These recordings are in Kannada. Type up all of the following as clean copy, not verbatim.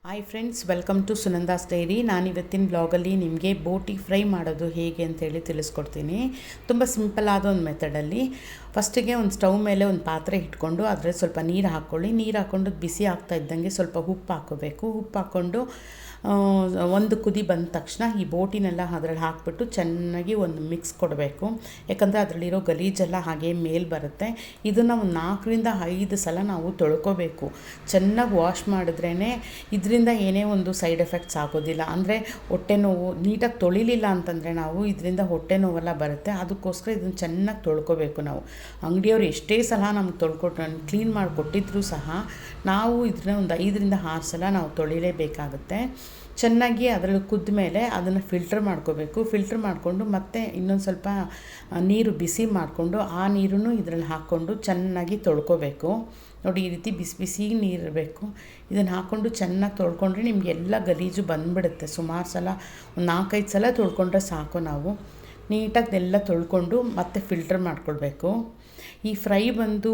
Hi friends, welcome to Sunanda's diary. ನಾನಿವತ್ತಿನ ಬ್ಲಾಗಲ್ಲಿ ನಿಮಗೆ ಬೋಟಿ ಫ್ರೈ ಮಾಡೋದು ಹೇಗೆ ಅಂತೇಳಿ ತಿಳಿಸ್ಕೊಡ್ತೀನಿ. ತುಂಬ ಸಿಂಪಲ್ ಆದ ಒಂದು ಮೆಥಡಲ್ಲಿ. ಫಸ್ಟಿಗೆ ಒಂದು ಸ್ಟವ್ ಮೇಲೆ ಒಂದು ಪಾತ್ರೆ ಇಟ್ಕೊಂಡು ಅದರಲ್ಲಿ ಸ್ವಲ್ಪ ನೀರು ಹಾಕ್ಕೊಳ್ಳಿ. ನೀರು ಹಾಕ್ಕೊಂಡು ಬಿಸಿ ಆಗ್ತಾ ಇದ್ದಂಗೆ ಸ್ವಲ್ಪ ಉಪ್ಪು ಹಾಕ್ಕೋಬೇಕು. ಉಪ್ಪು ಹಾಕ್ಕೊಂಡು ಒಂದು ಕುದಿ ಬಂದ ತಕ್ಷಣ ಈ ಬೋಟಿನೆಲ್ಲ ಅದರಲ್ಲಿ ಹಾಕ್ಬಿಟ್ಟು ಚೆನ್ನಾಗಿ ಒಂದು ಮಿಕ್ಸ್ ಕೊಡಬೇಕು. ಯಾಕಂದರೆ ಅದರಲ್ಲಿರೋ ಗಲೀಜೆಲ್ಲ ಹಾಗೆ ಮೇಲೆ ಬರುತ್ತೆ. ಇದನ್ನು ಒಂದು 4-5 ಸಲ ನಾವು ತೊಳ್ಕೊಬೇಕು. ಚೆನ್ನಾಗಿ ವಾಶ್ ಮಾಡಿದ್ರೇ ಇದರಿಂದ ಏನೇ ಒಂದು ಸೈಡ್ ಎಫೆಕ್ಟ್ಸ್ ಆಗೋದಿಲ್ಲ. ಅಂದರೆ ಹೊಟ್ಟೆ ನೋವು ನೀಟಾಗಿ ತೊಳಿಲಿಲ್ಲ ಅಂತಂದರೆ ನಾವು ಇದರಿಂದ ಹೊಟ್ಟೆ ನೋವೆಲ್ಲ ಬರುತ್ತೆ. ಅದಕ್ಕೋಸ್ಕರ ಇದನ್ನು ಚೆನ್ನಾಗಿ ತೊಳ್ಕೊಬೇಕು ನಾವು. ಅಂಗಡಿಯವ್ರು ಎಷ್ಟೇ ಸಲ ನಮ್ಗೆ ಕ್ಲೀನ್ ಮಾಡಿಕೊಟ್ಟಿದ್ರು ಸಹ ನಾವು ಇದನ್ನ ಒಂದು 5-6 ಸಲ ನಾವು ತೊಳಿಲೇಬೇಕಾಗುತ್ತೆ. ಚೆನ್ನಾಗಿ ಅದರಲ್ಲಿ ಕುದ್ದ ಮೇಲೆ ಅದನ್ನು ಫಿಲ್ಟರ್ ಮಾಡ್ಕೋಬೇಕು. ಫಿಲ್ಟರ್ ಮಾಡಿಕೊಂಡು ಮತ್ತೆ ಇನ್ನೊಂದು ಸ್ವಲ್ಪ ನೀರು ಬಿಸಿ ಮಾಡಿಕೊಂಡು ಆ ನೀರನ್ನು ಇದರಲ್ಲಿ ಹಾಕ್ಕೊಂಡು ಚೆನ್ನಾಗಿ ತೊಳ್ಕೊಬೇಕು. ನೋಡಿ, ಈ ರೀತಿ ಬಿಸಿ ಬಿಸಿ ನೀರಿರಬೇಕು. ಇದನ್ನು ಹಾಕ್ಕೊಂಡು ಚೆನ್ನಾಗಿ ತೊಳ್ಕೊಂಡ್ರೆ ನಿಮಗೆಲ್ಲ ಗಲೀಜು ಬಂದುಬಿಡುತ್ತೆ. ಸುಮಾರು ಸಲ ಒಂದು 4-5 ಸಲ ತೊಳ್ಕೊಂಡ್ರೆ ಸಾಕು. ನಾವು ನೀಟಾಗಿ ಎಲ್ಲ ತೊಳ್ಕೊಂಡು ಮತ್ತೆ ಫಿಲ್ಟರ್ ಮಾಡ್ಕೊಳ್ಬೇಕು. ಈ ಫ್ರೈ ಬಂದು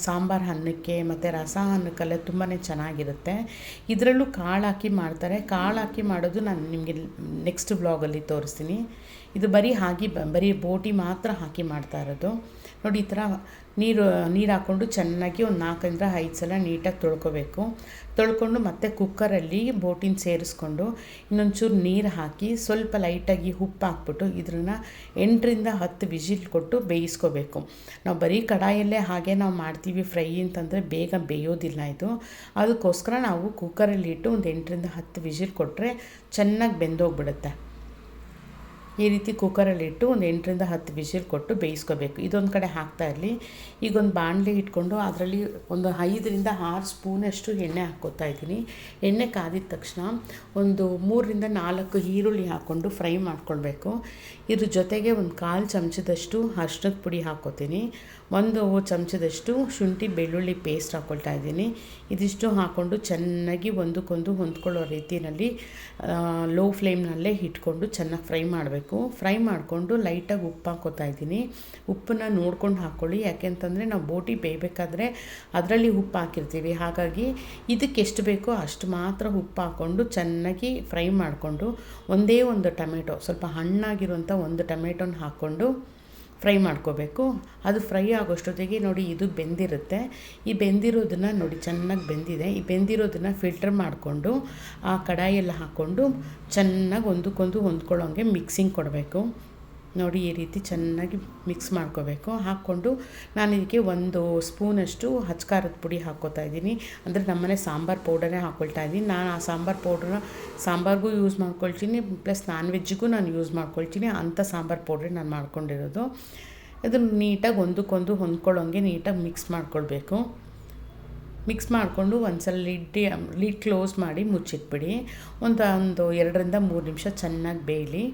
ಸಾಂಬಾರು ಅನ್ನಕ್ಕೆ ಮತ್ತು ರಸ ಅನ್ನಕ್ಕೆಲ್ಲ ತುಂಬಾ ಚೆನ್ನಾಗಿರುತ್ತೆ. ಇದರಲ್ಲೂ ಕಾಳು ಹಾಕಿ ಮಾಡ್ತಾರೆ. ಕಾಳು ಹಾಕಿ ಮಾಡೋದು ನಾನು ನಿಮಗೆ ನೆಕ್ಸ್ಟ್ ಬ್ಲಾಗಲ್ಲಿ ತೋರಿಸ್ತೀನಿ. ಇದು ಬರೀ ಬೋಟಿ ಮಾತ್ರ ಹಾಕಿ ಮಾಡ್ತಾ ಇರೋದು. ನೋಡಿ, ಈ ಥರ ನೀರು ಹಾಕ್ಕೊಂಡು ಚೆನ್ನಾಗಿ ಒಂದು 4-5 ಸಲ ನೀಟಾಗಿ ತೊಳ್ಕೊಬೇಕು. ತೊಳ್ಕೊಂಡು ಮತ್ತೆ ಕುಕ್ಕರಲ್ಲಿ ಬೋಟಿನ ಸೇರಿಸ್ಕೊಂಡು ಇನ್ನೊಂಚೂರು ನೀರು ಹಾಕಿ ಸ್ವಲ್ಪ ಲೈಟಾಗಿ ಉಪ್ಪು ಹಾಕ್ಬಿಟ್ಟು ಇದನ್ನು 8-10 ವಿಜಿಲ್ ಕೊಟ್ಟು ಬೇಯಿಸ್ಕೋಬೇಕು. ನಾವು ಬರೀ ಕಡಾಯಲ್ಲೇ ಹಾಗೆ ನಾವು ಮಾಡ್ತೀವಿ ಫ್ರೈ ಅಂತಂದರೆ ಬೇಗ ಬೇಯೋದಿಲ್ಲ ಇದು. ಅದಕ್ಕೋಸ್ಕರ ನಾವು ಕುಕ್ಕರಲ್ಲಿ ಇಟ್ಟು ಒಂದು 8-10 ವಿಜಿಲ್ ಕೊಟ್ಟರೆ ಚೆನ್ನಾಗಿ ಬೆಂದೋಗ್ಬಿಡುತ್ತೆ. ಈ ರೀತಿ ಕುಕ್ಕರಲ್ಲಿಟ್ಟು ಒಂದು 8-10 ವಿಜಿಲ್ ಕೊಟ್ಟು ಬೇಯಿಸ್ಕೋಬೇಕು. ಇದೊಂದು ಕಡೆ ಹಾಕ್ತಾ ಇರಲಿ. ಈಗ ಒಂದು ಬಾಣಲೆ ಇಟ್ಕೊಂಡು ಅದರಲ್ಲಿ ಒಂದು 5-6 ಸ್ಪೂನಷ್ಟು ಎಣ್ಣೆ ಹಾಕ್ಕೋತಾ ಇದ್ದೀನಿ. ಎಣ್ಣೆ ಕಾದಿದ ತಕ್ಷಣ ಒಂದು 3-4 ಈರುಳ್ಳಿ ಹಾಕ್ಕೊಂಡು ಫ್ರೈ ಮಾಡ್ಕೊಳ್ಬೇಕು. ಇದ್ರ ಜೊತೆಗೆ ಒಂದು 1/4 ಚಮಚದಷ್ಟು ಅರಿಶಿಣದ ಪುಡಿ ಹಾಕ್ಕೋತೀನಿ. 1 ಚಮಚದಷ್ಟು ಶುಂಠಿ ಬೆಳ್ಳುಳ್ಳಿ ಪೇಸ್ಟ್ ಹಾಕ್ಕೊಳ್ತಾ ಇದ್ದೀನಿ. ಇದಿಷ್ಟು ಹಾಕ್ಕೊಂಡು ಚೆನ್ನಾಗಿ ಒಂದಕ್ಕೊಂದು ಹೊಂದ್ಕೊಳ್ಳೋ ರೀತಿಯಲ್ಲಿ ಲೋ ಫ್ಲೇಮ್ನಲ್ಲೇ ಇಟ್ಕೊಂಡು ಚೆನ್ನಾಗಿ ಫ್ರೈ ಮಾಡಬೇಕು. ಫ್ರೈ ಮಾಡಿಕೊಂಡು ಲೈಟಾಗಿ ಉಪ್ಪು ಹಾಕ್ಕೋತಾ ಇದ್ದೀನಿ. ಉಪ್ಪನ್ನ ನೋಡ್ಕೊಂಡು ಹಾಕ್ಕೊಳ್ಳಿ. ಯಾಕೆಂತಂದರೆ ನಾವು ಬೋಟಿ ಬೇಯಬೇಕಾದ್ರೆ ಅದರಲ್ಲಿ ಉಪ್ಪು ಹಾಕಿರ್ತೀವಿ. ಹಾಗಾಗಿ ಇದಕ್ಕೆ ಎಷ್ಟು ಬೇಕೋ ಅಷ್ಟು ಮಾತ್ರ ಉಪ್ಪು ಹಾಕ್ಕೊಂಡು ಚೆನ್ನಾಗಿ ಫ್ರೈ ಮಾಡಿಕೊಂಡು ಒಂದೇ ಒಂದು ಟೊಮೆಟೊ, ಸ್ವಲ್ಪ ಹಣ್ಣಾಗಿರುವಂಥ ಒಂದು ಟೊಮೆಟೊನ ಹಾಕ್ಕೊಂಡು ಫ್ರೈ ಮಾಡ್ಕೋಬೇಕು. ಅದು ಫ್ರೈ ಆಗೋಷ್ಟೊತ್ತಿಗೆ ನೋಡಿ, ಇದು ಬೆಂದಿರುತ್ತೆ. ಈ ಬೆಂದಿರೋದನ್ನು ನೋಡಿ ಚೆನ್ನಾಗಿ ಬೆಂದಿದೆ. ಈ ಬೆಂದಿರೋದನ್ನು ಫಿಲ್ಟರ್ ಮಾಡಿಕೊಂಡು ಆ ಕಡಾಯೆಲ್ಲ ಹಾಕ್ಕೊಂಡು ಚೆನ್ನಾಗಿ ಒಂದಕ್ಕೊಂದು ಹೊಂದ್ಕೊಳ್ಳೋಂಗೆ ಮಿಕ್ಸಿಂಗ್ ಕೊಡಬೇಕು. ನೋಡಿ, ಈ ರೀತಿ ಚೆನ್ನಾಗಿ ಮಿಕ್ಸ್ ಮಾಡ್ಕೋಬೇಕು. ಹಾಕ್ಕೊಂಡು ನಾನು ಇದಕ್ಕೆ 1 ಸ್ಪೂನಷ್ಟು ಖಾರದ ಪುಡಿ ಹಾಕ್ಕೋತಾ ಇದ್ದೀನಿ. ಅಂದರೆ ನಮ್ಮನೆ ಸಾಂಬಾರು ಪೌಡರೇ ಹಾಕ್ಕೊಳ್ತಾ ಇದ್ದೀನಿ. ನಾನು ಆ ಸಾಂಬಾರು ಪೌಡ್ರನ್ನ ಸಾಂಬಾರಿಗೂ ಯೂಸ್ ಮಾಡ್ಕೊಳ್ತೀನಿ, ಪ್ಲಸ್ ನಾನ್ ವೆಜ್ಜಿಗೂ ನಾನು ಯೂಸ್ ಮಾಡ್ಕೊಳ್ತೀನಿ. ಅಂಥ ಸಾಂಬಾರು ಪೌಡ್ರೇ ನಾನು ಮಾಡ್ಕೊಂಡಿರೋದು. ಇದನ್ನು ನೀಟಾಗಿ ಒಂದಕ್ಕೊಂದು ಹೊಂದ್ಕೊಳ್ಳೋಂಗೆ ನೀಟಾಗಿ ಮಿಕ್ಸ್ ಮಾಡ್ಕೊಳ್ಬೇಕು. ಮಿಕ್ಸ್ ಮಾಡಿಕೊಂಡು ಒಂದು ಸಲ ಲಿಡ್ ಕ್ಲೋಸ್ ಮಾಡಿ ಮುಚ್ಚಿಟ್ಬಿಡಿ. ಒಂದು 2-3 ನಿಮಿಷ ಚೆನ್ನಾಗಿ ಬೇಯಲಿ.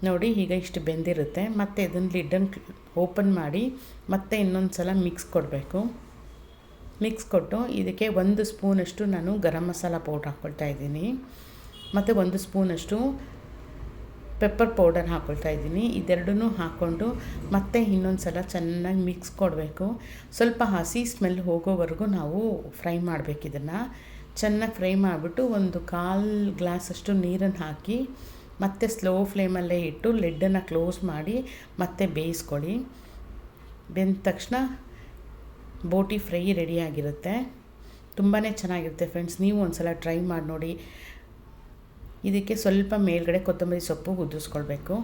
ನೋಡಿ, ಈಗ ಇಷ್ಟು ಬೆಂದಿರುತ್ತೆ. ಮತ್ತು ಇದನ್ನು ಲಿಡ್ಡನ್ನು ಓಪನ್ ಮಾಡಿ ಮತ್ತೆ ಇನ್ನೊಂದು ಸಲ ಮಿಕ್ಸ್ ಕೊಡಬೇಕು. ಮಿಕ್ಸ್ ಕೊಟ್ಟು ಇದಕ್ಕೆ 1 ಸ್ಪೂನಷ್ಟು ನಾನು ಗರಂ ಮಸಾಲ ಪೌಡ್ರ್ ಹಾಕ್ಕೊಳ್ತಾ ಇದ್ದೀನಿ. ಮತ್ತು 1 ಸ್ಪೂನಷ್ಟು ಪೆಪ್ಪರ್ ಪೌಡರ್ ಹಾಕ್ಕೊಳ್ತಾ ಇದ್ದೀನಿ. ಇದೆರಡನ್ನೂ ಹಾಕ್ಕೊಂಡು ಮತ್ತೆ ಇನ್ನೊಂದು ಸಲ ಚೆನ್ನಾಗಿ ಮಿಕ್ಸ್ ಕೊಡಬೇಕು. ಸ್ವಲ್ಪ ಹಸಿ ಸ್ಮೆಲ್ ಹೋಗೋವರೆಗೂ ನಾವು ಫ್ರೈ ಮಾಡಬೇಕು. ಇದನ್ನು ಚೆನ್ನಾಗಿ ಫ್ರೈ ಮಾಡಿಬಿಟ್ಟು ಒಂದು 1/4 ಗ್ಲಾಸಷ್ಟು ನೀರನ್ನು ಹಾಕಿ ಮತ್ತು ಸ್ಲೋ ಫ್ಲೇಮಲ್ಲೇ ಇಟ್ಟು ಲಿಡ್ಡನ್ನು ಕ್ಲೋಸ್ ಮಾಡಿ ಮತ್ತೆ ಬೇಯಿಸ್ಕೊಳ್ಳಿ. ಬೆಂದ ತಕ್ಷಣ ಬೋಟಿ ಫ್ರೈ ರೆಡಿಯಾಗಿರುತ್ತೆ. ತುಂಬಾ ಚೆನ್ನಾಗಿರುತ್ತೆ ಫ್ರೆಂಡ್ಸ್. ನೀವು ಒಂದು ಸಲ ಟ್ರೈ ಮಾಡಿ ನೋಡಿ. ಇದಕ್ಕೆ ಸ್ವಲ್ಪ ಮೇಲ್ಗಡೆ ಕೊತ್ತಂಬರಿ ಸೊಪ್ಪು ಉದುರಿಸ್ಕೊಳ್ಬೇಕು.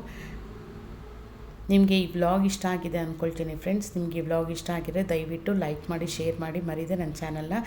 ನಿಮಗೆ ಈ ವ್ಲಾಗ್ ಇಷ್ಟ ಆಗಿದೆ ಅಂದ್ಕೊಳ್ತೀನಿ ಫ್ರೆಂಡ್ಸ್. ನಿಮಗೆ ಈ ವ್ಲಾಗ್ ಇಷ್ಟ ಆಗಿದ್ರೆ ದಯವಿಟ್ಟು ಲೈಕ್ ಮಾಡಿ, ಶೇರ್ ಮಾಡಿ, ಮರೀದೆ ನನ್ನ ಚಾನಲ್ನ